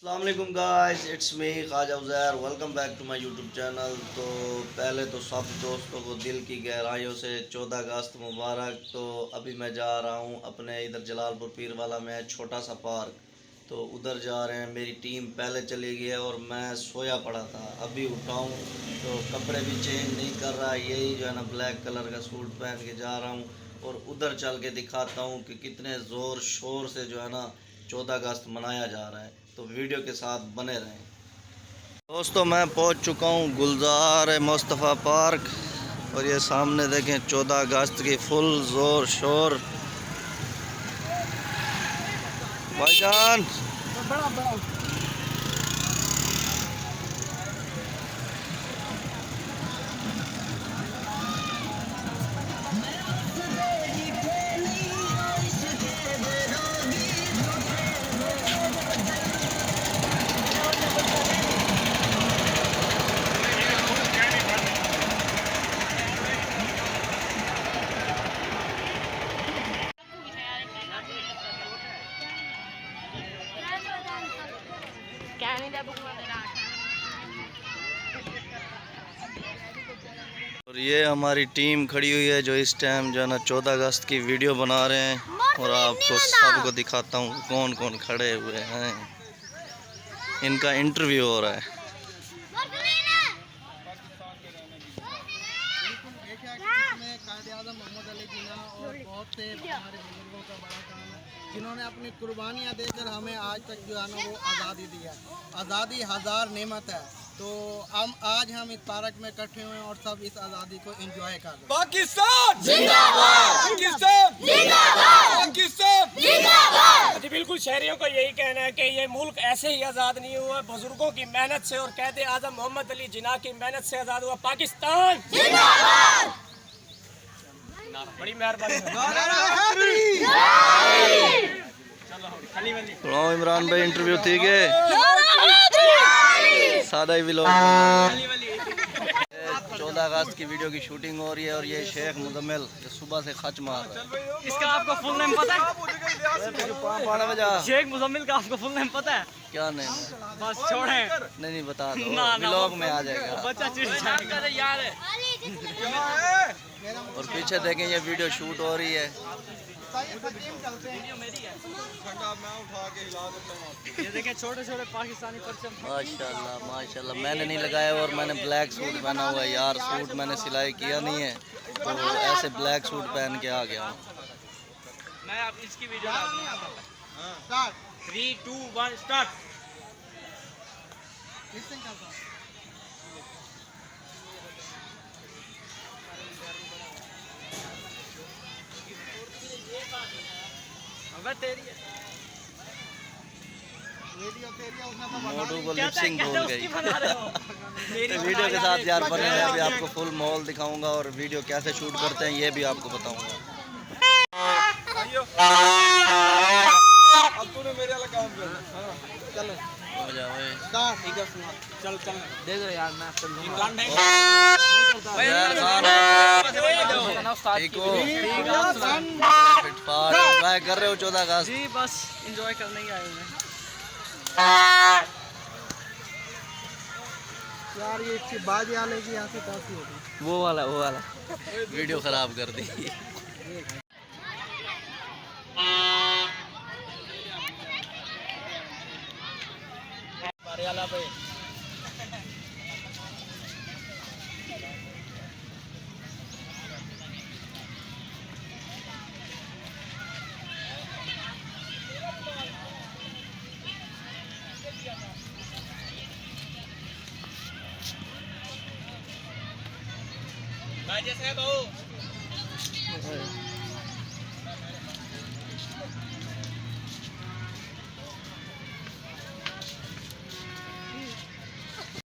अस्सलामुअलैकुम guys, it's me Khwaja Uzair. Welcome back to my YouTube channel. तो पहले तो सब दोस्तों को दिल की गहराइयों से 14 अगस्त मुबारक। तो अभी मैं जा रहा हूँ अपने इधर जलालपुर पीर वाला में छोटा सा पार्क, तो उधर जा रहे हैं। मेरी टीम पहले चली गई है और मैं सोया पड़ा था, अभी उठाऊँ तो कपड़े भी चेंज नहीं कर रहा। यही जो है ना ब्लैक कलर का सूट पहन के जा रहा हूँ और उधर चल के दिखाता हूँ कि कितने ज़ोर शोर से जो है ना 14 अगस्त मनाया जा रहा है। तो वीडियो के साथ बने रहें। दोस्तों, मैं पहुंच चुका हूं गुलजार मुस्तफ़ा पार्क और ये सामने देखें 14 अगस्त की फुल ज़ोर शोर। भाईजान और ये हमारी टीम खड़ी हुई है जो इस टाइम जो है ना 14 अगस्त की वीडियो बना रहे हैं और आपको सबको दिखाता हूँ कौन कौन खड़े हुए हैं। इनका इंटरव्यू हो रहा है। कायद-ए-आज़म मोहम्मद अली जिन्ना और बहुत से हमारे बुजुर्गों का बड़ा काम है, जिन्होंने अपनी कुर्बानियाँ देकर हमें आज तक जो है ना वो आज़ादी दी है। आज़ादी हज़ार नेमत है, तो आज हम इस पार्क में इकट्ठे हुए हैं और सब इस आज़ादी को एंजॉय कर रहे हैं। पाकिस्तान जिंदाबाद, पाकिस्तान जिंदाबाद, पाकिस्तान जिंदाबाद। जी बिल्कुल, शहरियों को यही कहना है कि ये मुल्क ऐसे ही आज़ाद नहीं हुआ, बुजुर्गों की मेहनत से और कायद-ए-आज़म मोहम्मद अली जिन्ना की मेहनत से आज़ाद हुआ। पाकिस्तान जिंदाबाद। बड़ी मेहरबानी। तो इमरान भाई इंटरव्यू थी के सादा ही व्लॉग 14 अगस्त की वीडियो की शूटिंग हो रही है और ये शेख मुजम्मिल सुबह से खच मार रहा है। इसका आपको फुल नेम पता है? शेख मुजम्मिल का आपको फुल नेम पता है? क्या नहीं? बस छोड़े। नहीं बता दो, व्लॉग में आ जाएगा। बच्चा चिढ़ जाएगा यार। और पीछे देखें ये वीडियो शूट हो रही है। ये देखें छोटे छोटे पाकिस्तानी परचम। माशाल्लाह माशाल्लाह। मैंने नहीं लगाया और मैंने ब्लैक सूट पहना हुआ है यार। सूट मैंने सिलाई किया नहीं है तो ऐसे ब्लैक सूट पहन के आ गया हूँ। मैं आप इसकी वीडियो डालूंगा। 3, 2, 1 स्टार्ट। मोटू को लिपसिंग भूल गई। वीडियो के साथ यार बने हैं। अभी आपको फुल मॉल दिखाऊंगा और वीडियो कैसे शूट करते हैं ये भी आपको बताऊंगा। अब तूने मेरे वाला काम कर। चल हो जाओ चल चल देख रहे यार मैं एंजॉय कर रहे हो 14 अगस्त? जी बस एंजॉय करने ही आए हैं यार ये इसकी बाजी आने की यहाँ से काफी होगी। वो वाला वीडियो खराब कर दी।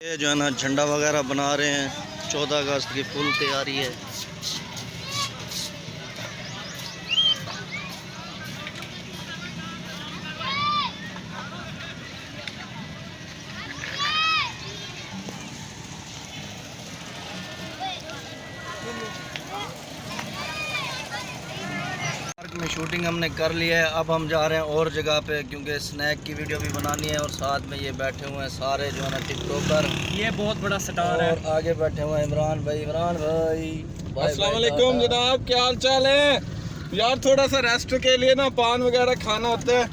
ये जो है ना झंडा वगैरह बना रहे हैं। 14 अगस्त की फुल तैयारी है। पार्क में शूटिंग हमने कर ली है। अब हम जा रहे हैं और जगह पे, क्योंकि स्नैक की वीडियो भी बनानी है। और साथ में ये बैठे हुए हैं सारे जो है ना टिकटॉकर, ये बहुत बड़ा स्टार है। और आगे बैठे हुए हैं इमरान भाई। इमरान भाई अस्सलाम वालेकुम जनाब, क्या हाल चाल है यार। थोड़ा सा रेस्ट के लिए ना पान वगैरह खाना होता है।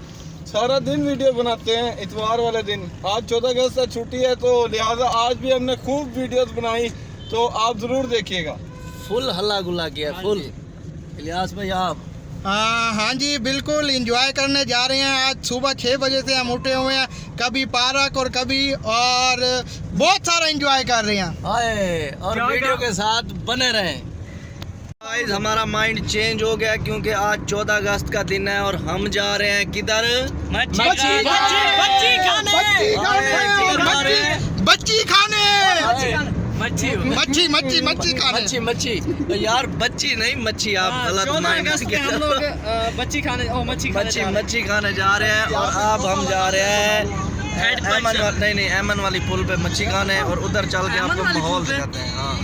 सारा दिन वीडियो बनाते हैं इतवार वाले दिन। आज 14 अगस्त का छुट्टी है, तो लिहाजा आज भी हमने खूब वीडियोस बनाई, तो आप ज़रूर देखिएगा। फुल हल्ला गुल्ला किया फुल। इलियास भाई आप? हाँ जी, बिल्कुल इंजॉय करने जा रहे हैं। आज सुबह 6 बजे से हम उठे हुए हैं, कभी पार्क और कभी और बहुत सारा इंजॉय कर रहे हैं। आए और वीडियो के साथ बने रहें। गाइस हमारा माइंड चेंज हो गया, क्योंकि आज 14 अगस्त का दिन है और हम जा रहे हैं किधर? बच्ची खाने। मच्छी तो यार बच्ची नहीं मच्छी, आप गलत माइंड हम लोग बच्ची खाने मच्छी खाने जा रहे हैं। और अब हम जा रहे हैं एमन वाली पुल पे मच्छी खाने, और उधर चल के आपको माहौल दिखाते हैं। हाँ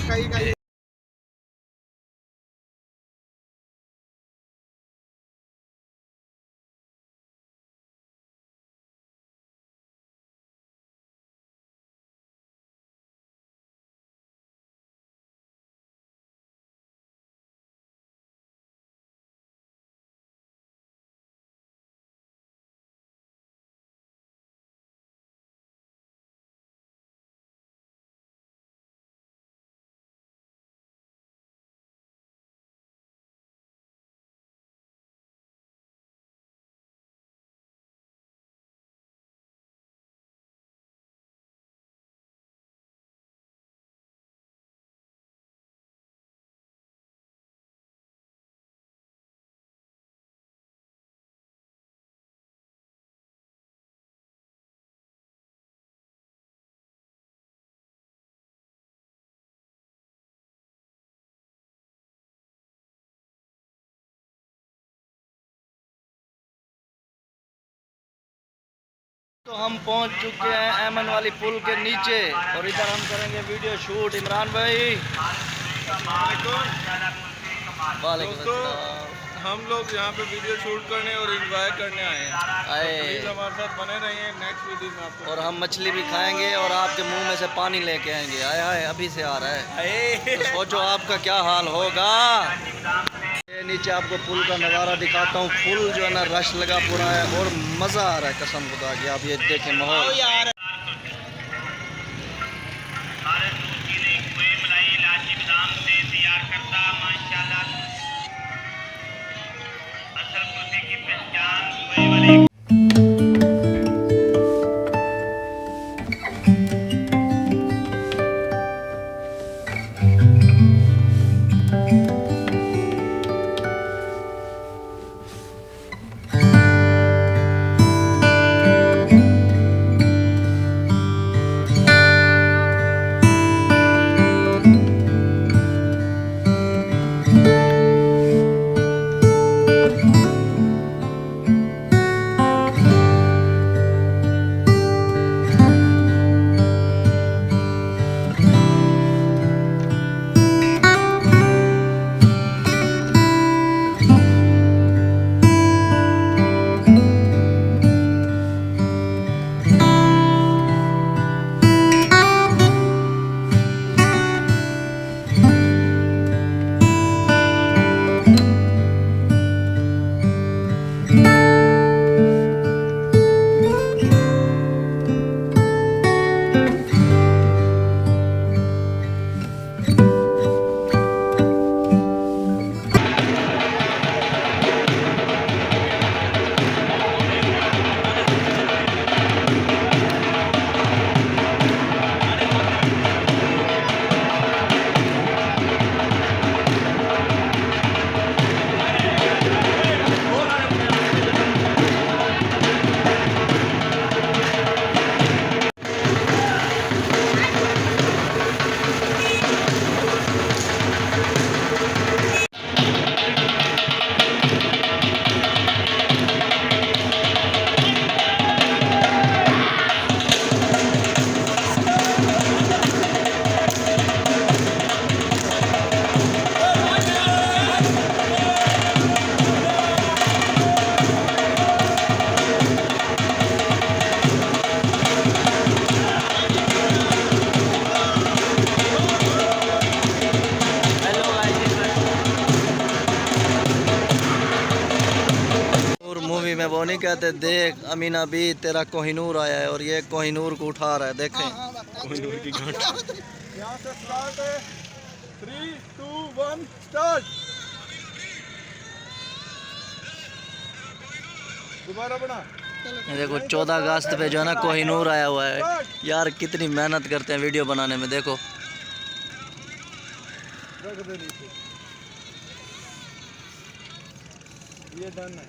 तो हम पहुंच चुके हैं एमन वाली पुल के नीचे, और इधर हम करेंगे वीडियो शूट। इमरान भाई दोस्तों, हम लोग यहाँ पे वीडियो शूट करने और एंजॉय करने आए हैं। प्लीज हमारे साथ बने रहिए। नेक्स्ट वीडियो में आपको और हम मछली भी खाएंगे और आपके मुंह में से पानी लेके आएंगे। आए हाय अभी से आ रहा है, तो सोचो आपका क्या हाल होगा। ये नीचे आपको पुल का नज़ारा दिखाता हूँ। फुल जो है ना रश लगा पूरा है, और मज़ा आ रहा है कसम खुदा की। आप ये देखें माहौल। वो नहीं कहते, देख अमीना भी तेरा कोहिनूर आया है और ये कोहिनूर को उठा रहा है, देखें। कोहिनूर की गांठ। यहाँ से स्टार्ट है, 3, 2, 1 स्टार्ट। दोबारा बना। ये देखो 14 अगस्त पे जो है ना कोहिनूर आया हुआ है यार, कितनी मेहनत करते हैं वीडियो बनाने में, देखो। रख दे नीचे। ये डन है।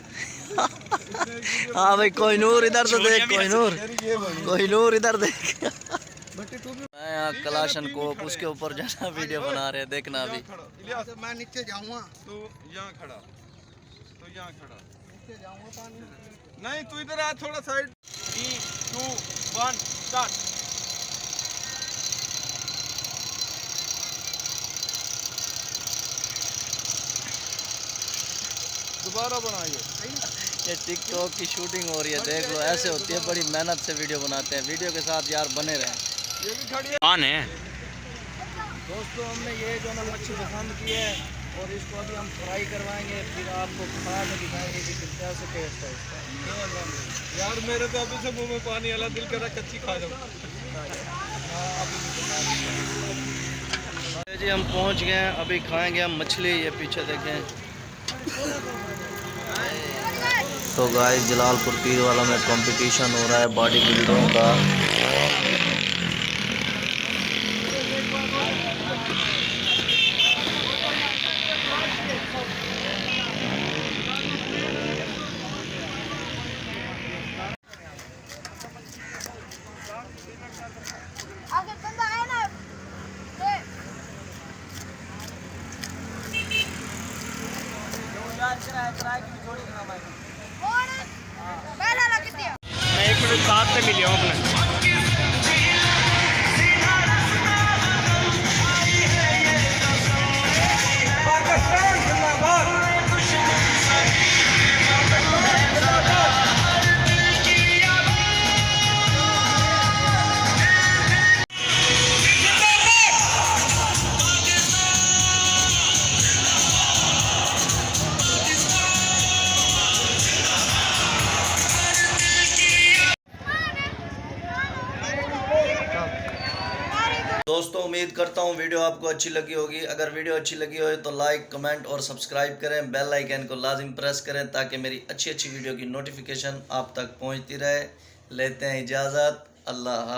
हाँ भाई कोहिनूर इधर से देख, कोहिनूर ये बनी। कोहिनूर इधर देख। मैं यहाँ कलाशन को उसके ऊपर जो है ना वीडियो बना रहे हैं, देखना अभी। इलियास, मैं नीचे जाऊंगा, तू यहाँ खड़ा, तू यहाँ खड़ा। नीचे जाऊंगा पानी। नहीं, तू इधर आ, थोड़ा साइड। 3, 2, 1 स्टार्ट। दोबारा बनाइए। ये टिकटॉक की शूटिंग हो रही है, देख लो, ऐसे होती है, बड़ी मेहनत से वीडियो बनाते हैं। वीडियो के साथ यार बने रहें। ये भी खड़ी है। ऑन है। दोस्तों हमने ये जो ना मच्छी पसंद की है और इसको अभी हम फ्राई करवाएंगे, फिर आपको खा के दिखाएंगे कि कैसे टेस्ट है इसका। यार मेरे तो अभी से मुंह में पानी आला, दिल कर रहा कच्ची खा जाऊँ। जी हम पहुंच गए हैं, अभी खाएंगे हम मछली। ये पीछे देखें। तो गाइस जलालपुर पीर वाला में कंपटीशन हो रहा है बॉडी बिल्डरों का। अगर बंदा आया ना पहला लग दिया। मैं 1 मिनट बाद से मिले हूँ अपने। दोस्तों उम्मीद करता हूँ वीडियो आपको अच्छी लगी होगी। अगर वीडियो अच्छी लगी हो तो लाइक, कमेंट और सब्सक्राइब करें। बेल आइकन को लाजिम प्रेस करें ताकि मेरी अच्छी अच्छी वीडियो की नोटिफिकेशन आप तक पहुँचती रहे। लेते हैं इजाज़त, अल्लाह हाफ़िज़।